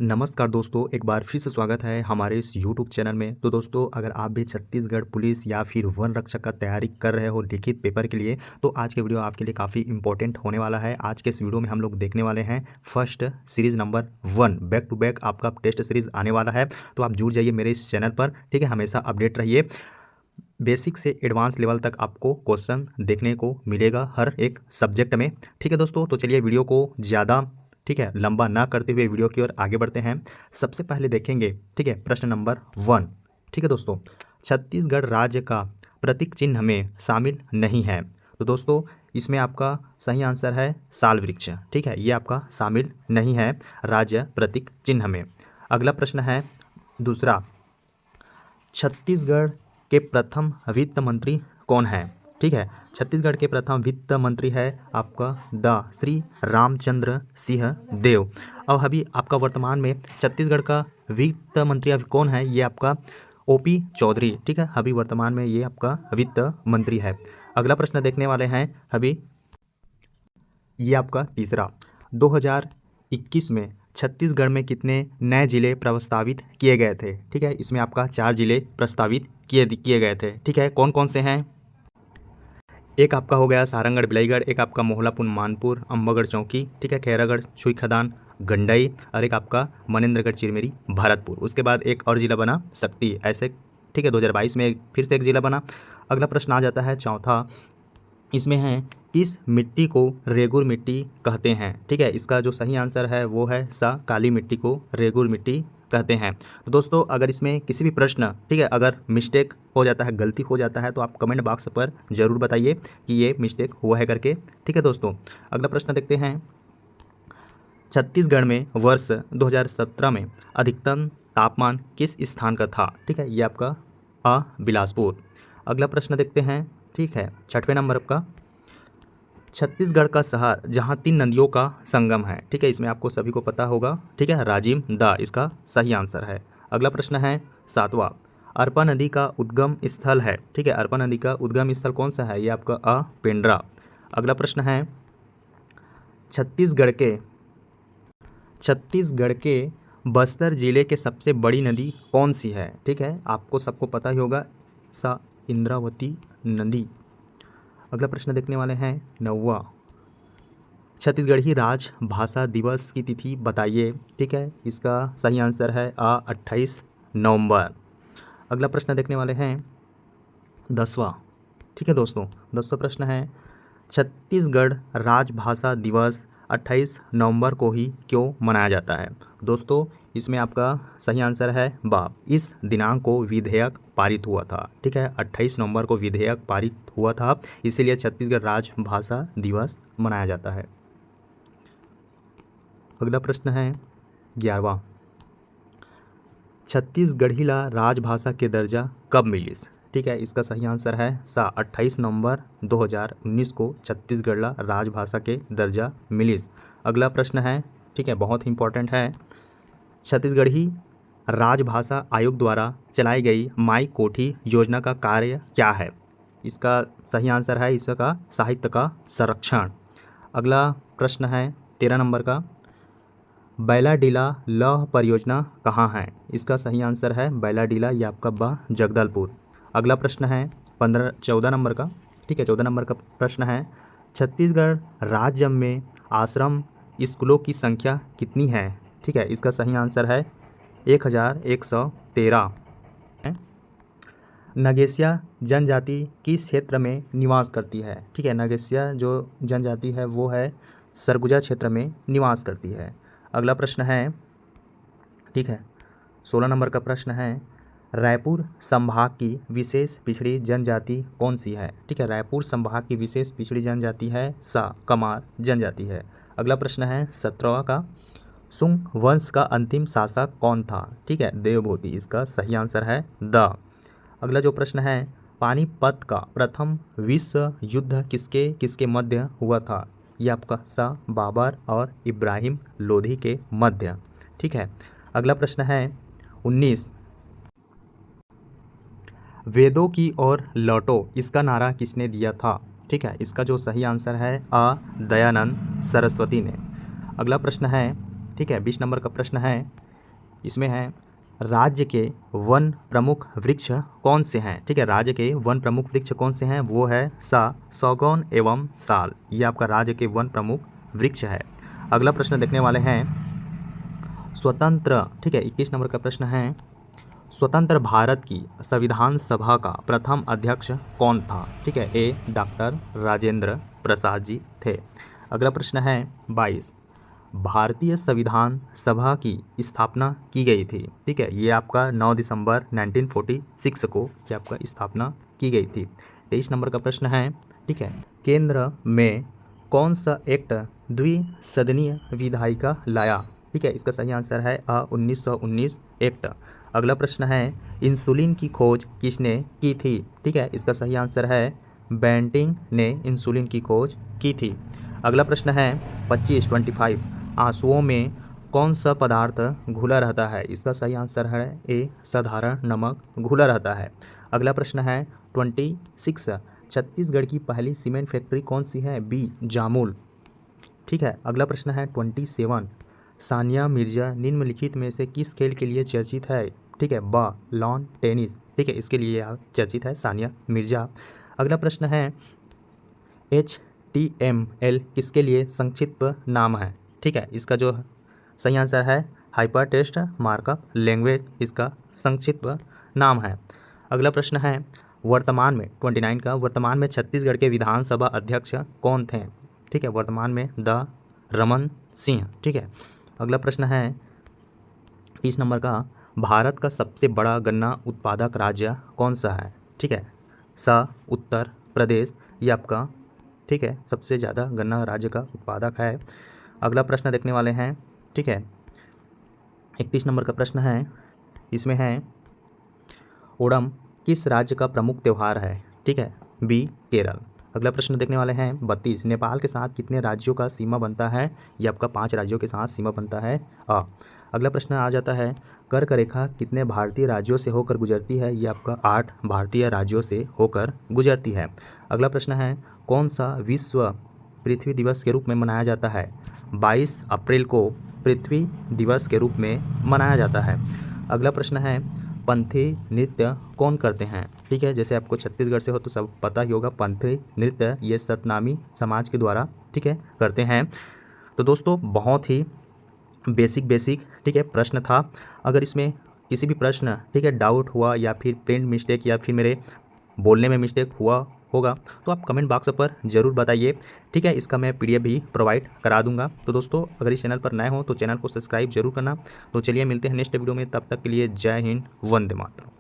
नमस्कार दोस्तों, एक बार फिर से स्वागत है हमारे इस यूट्यूब चैनल में। तो दोस्तों, अगर आप भी छत्तीसगढ़ पुलिस या फिर वन रक्षक का तैयारी कर रहे हो लिखित पेपर के लिए, तो आज के वीडियो आपके लिए काफ़ी इंपॉर्टेंट होने वाला है। आज के इस वीडियो में हम लोग देखने वाले हैं first series number 1 back to back आपका टेस्ट सीरीज़ आने वाला है। तो आप जुड़ जाइए मेरे इस चैनल पर, ठीक है। हमेशा अपडेट रहिए। बेसिक से एडवांस लेवल तक आपको क्वेश्चन देखने को मिलेगा हर एक सब्जेक्ट में, ठीक है दोस्तों। तो चलिए वीडियो को ज़्यादा, ठीक है, लंबा ना करते हुए वीडियो की ओर आगे बढ़ते हैं। सबसे पहले देखेंगे, ठीक है, प्रश्न नंबर 1, ठीक है दोस्तों। छत्तीसगढ़ राज्य का प्रतीक चिन्ह में शामिल नहीं है। तो दोस्तों, इसमें आपका सही आंसर है साल वृक्ष, ठीक है। ये आपका शामिल नहीं है राज्य प्रतीक चिन्ह में। अगला प्रश्न है दूसरा, छत्तीसगढ़ के प्रथम वित्त मंत्री कौन है, ठीक है। छत्तीसगढ़ के प्रथम वित्त मंत्री है आपका द श्री रामचंद्र सिंह देव। और अभी आपका वर्तमान में छत्तीसगढ़ का वित्त मंत्री अभी कौन है, ये आपका ओपी चौधरी, ठीक है। अभी वर्तमान में ये आपका वित्त मंत्री है। अगला प्रश्न देखने वाले हैं अभी, ये आपका तीसरा, 2021 में छत्तीसगढ़ में कितने नए जिले प्रस्तावित किए गए थे, ठीक है। इसमें आपका 4 जिले प्रस्तावित किए गए थे, ठीक है। कौन कौन से हैं? एक आपका हो गया सारंगढ़ बिलाईगढ़, एक आपका मोहलापुर मानपुर अम्बागढ़ चौकी, ठीक है, खैरागढ़ छुई खदान गंडई, और एक आपका मनेन्द्रगढ़ चिरमेरी भरतपुर। उसके बाद एक और जिला बना सक्ती, ऐसे, ठीक है। 2022 में फिर से एक जिला बना। अगला प्रश्न आ जाता है चौथा, इसमें है किस मिट्टी को रेगुर मिट्टी कहते हैं, ठीक है। इसका जो सही आंसर है वो है सा काली मिट्टी को रेगुर मिट्टी कहते हैं। तो दोस्तों, अगर इसमें किसी भी प्रश्न, ठीक है, अगर मिस्टेक हो जाता है, गलती हो जाता है, तो आप कमेंट बॉक्स पर ज़रूर बताइए कि ये मिस्टेक हुआ है करके, ठीक है दोस्तों। अगला प्रश्न देखते हैं, छत्तीसगढ़ में वर्ष 2017 में अधिकतम तापमान किस स्थान का था, ठीक है। ये आपका बिलासपुर। अगला प्रश्न देखते हैं, ठीक है, 6वें नंबर का, छत्तीसगढ़ का शहर जहां 3 नदियों का संगम है, ठीक है। इसमें आपको सभी को पता होगा, ठीक है, राजिम दा इसका सही आंसर है। अगला प्रश्न है 7वां, अरपा नदी का उद्गम स्थल है, ठीक है। अरपा नदी का उद्गम स्थल कौन सा है, ये आपका पेंड्रा। अगला प्रश्न है छत्तीसगढ़ के बस्तर जिले के सबसे बड़ी नदी कौन सी है, ठीक है। आपको सबको पता ही होगा, सा इंद्रावती नदी। अगला प्रश्न देखने वाले हैं 9वां, छत्तीसगढ़ी राजभाषा दिवस की तिथि बताइए, ठीक है। इसका सही आंसर है 28 नवंबर। अगला प्रश्न देखने वाले हैं 10वां, ठीक है दोस्तों। 10वां प्रश्न है, छत्तीसगढ़ राजभाषा दिवस 28 नवंबर को ही क्यों मनाया जाता है। दोस्तों, इसमें आपका सही आंसर है बाप। इस दिनांक को विधेयक पारित हुआ था, ठीक है। 28 नवंबर को विधेयक पारित हुआ था, इसीलिए छत्तीसगढ़ राजभाषा दिवस मनाया जाता है। अगला प्रश्न है 11वां, छत्तीसगढ़ीला राजभाषा के दर्जा कब मिलिस, ठीक है। इसका सही आंसर है 28 नवंबर 2019 को छत्तीसगढ़ राजभाषा के दर्जा मिलिस। अगला प्रश्न है, ठीक है, बहुत इंपॉर्टेंट है, छत्तीसगढ़ी राजभाषा आयोग द्वारा चलाई गई माई कोठी योजना का कार्य क्या है। इसका सही आंसर है इसका साहित्य का संरक्षण। अगला प्रश्न है 13 नंबर का, बैलाडीला लौह परियोजना कहाँ है। इसका सही आंसर है बैलाडीला, ये आपका जगदलपुर। अगला प्रश्न है 14 नंबर का, ठीक है, 14 नंबर का प्रश्न है, छत्तीसगढ़ राज्य में आश्रम स्कूलों की संख्या कितनी है, ठीक है। इसका सही आंसर है 1113। नगेशिया जनजाति किस क्षेत्र में निवास करती है, ठीक है। नगेशिया जो जनजाति है वो है सरगुजा क्षेत्र में निवास करती है। अगला प्रश्न है, ठीक है, 16 नंबर का प्रश्न है, रायपुर संभाग की विशेष पिछड़ी जनजाति कौन सी है, ठीक है। रायपुर संभाग की विशेष पिछड़ी जनजाति है कमार जनजाति है। अगला प्रश्न है 17वां का, सुंग वंश का अंतिम शासक कौन था, ठीक है, देवभूति। इसका सही आंसर है द। अगला जो प्रश्न है, पानीपत का प्रथम विश्व युद्ध किसके किसके मध्य हुआ था। ये आपका बाबर और इब्राहिम लोधी के मध्य, ठीक है। अगला प्रश्न है 19, वेदों की ओर लौटो इसका नारा किसने दिया था, ठीक है। इसका जो सही आंसर है दयानंद सरस्वती ने। अगला प्रश्न है, ठीक है, 20 नंबर का प्रश्न है, इसमें है राज्य के वन प्रमुख वृक्ष कौन से हैं। ठीक है, राज्य के वन प्रमुख वृक्ष कौन से हैं, वो है सागौन एवं साल। ये आपका राज्य के वन प्रमुख वृक्ष है। अगला प्रश्न देखने वाले हैं स्वतंत्र, ठीक है 21 नंबर का प्रश्न है, स्वतंत्र भारत की संविधान सभा का प्रथम अध्यक्ष कौन था। ठीक है, ए डॉक्टर राजेंद्र प्रसाद जी थे। अगला प्रश्न है 22, भारतीय संविधान सभा की स्थापना की गई थी। ठीक है, ये आपका 9 दिसंबर 1946 को ये आपका स्थापना की गई थी। 23 नंबर का प्रश्न है, ठीक है, केंद्र में कौन सा एक्ट द्विसदनीय विधायिका लाया। ठीक है, इसका सही आंसर है 1919 एक्ट। अगला प्रश्न है इंसुलिन की खोज किसने की थी। ठीक है, इसका सही आंसर है बेंटिंग ने इंसुलिन की खोज की थी। अगला प्रश्न है 25 आंसुओं में कौन सा पदार्थ घुला रहता है। इसका सही आंसर है ए साधारण नमक घुला रहता है। अगला प्रश्न है 26 छत्तीसगढ़ की पहली सीमेंट फैक्ट्री कौन सी है, बी जामुल। ठीक है, अगला प्रश्न है 27 सानिया मिर्जा निम्नलिखित में से किस खेल के लिए चर्चित है। ठीक है, बा लॉन टेनिस। ठीक है, इसके लिए चर्चित है सानिया मिर्जा। अगला प्रश्न है HTML किसके लिए संक्षिप्त नाम है। ठीक है, इसका जो सही आंसर है हाइपर टेक्स्ट मार्कअप लैंग्वेज इसका संक्षिप्त नाम है। अगला प्रश्न है वर्तमान में 29 का, वर्तमान में छत्तीसगढ़ के विधानसभा अध्यक्ष कौन थे। ठीक है, वर्तमान में द रमन सिंह। ठीक है, अगला प्रश्न है 30 नंबर का, भारत का सबसे बड़ा गन्ना उत्पादक राज्य कौन सा है। ठीक है, उत्तर प्रदेश ये आपका, ठीक है, सबसे ज़्यादा गन्ना राज्य का उत्पादक है। अगला प्रश्न देखने वाले हैं, ठीक है 31 नंबर का प्रश्न है, इसमें है ओणम किस राज्य का प्रमुख त्यौहार है। ठीक है, बी केरल। अगला प्रश्न देखने वाले हैं 32, नेपाल के साथ कितने राज्यों का सीमा बनता है। ये आपका 5 राज्यों के साथ सीमा बनता है अ। अगला प्रश्न आ जाता है कर्क रेखा कितने भारतीय राज्यों से होकर गुजरती है। ये आपका 8 भारतीय राज्यों से होकर गुजरती है। अगला प्रश्न है कौन सा विश्व पृथ्वी दिवस के रूप में मनाया जाता है। 22 अप्रैल को पृथ्वी दिवस के रूप में मनाया जाता है। अगला प्रश्न है पंथी नृत्य कौन करते हैं। ठीक है, जैसे आपको छत्तीसगढ़ से हो तो सब पता ही होगा, पंथी नृत्य ये सतनामी समाज के द्वारा, ठीक है, करते हैं। तो दोस्तों बहुत ही बेसिक ठीक है प्रश्न था। अगर इसमें किसी भी प्रश्न, ठीक है, डाउट हुआ या फिर प्रिंट मिस्टेक या फिर मेरे बोलने में मिस्टेक हुआ होगा तो आप कमेंट बॉक्स पर ज़रूर बताइए। ठीक है, इसका मैं PDF भी प्रोवाइड करा दूंगा। तो दोस्तों अगर इस चैनल पर नए हो तो चैनल को सब्सक्राइब जरूर करना। तो चलिए मिलते हैं नेक्स्ट वीडियो में, तब तक के लिए जय हिंद, वंदे मातरम।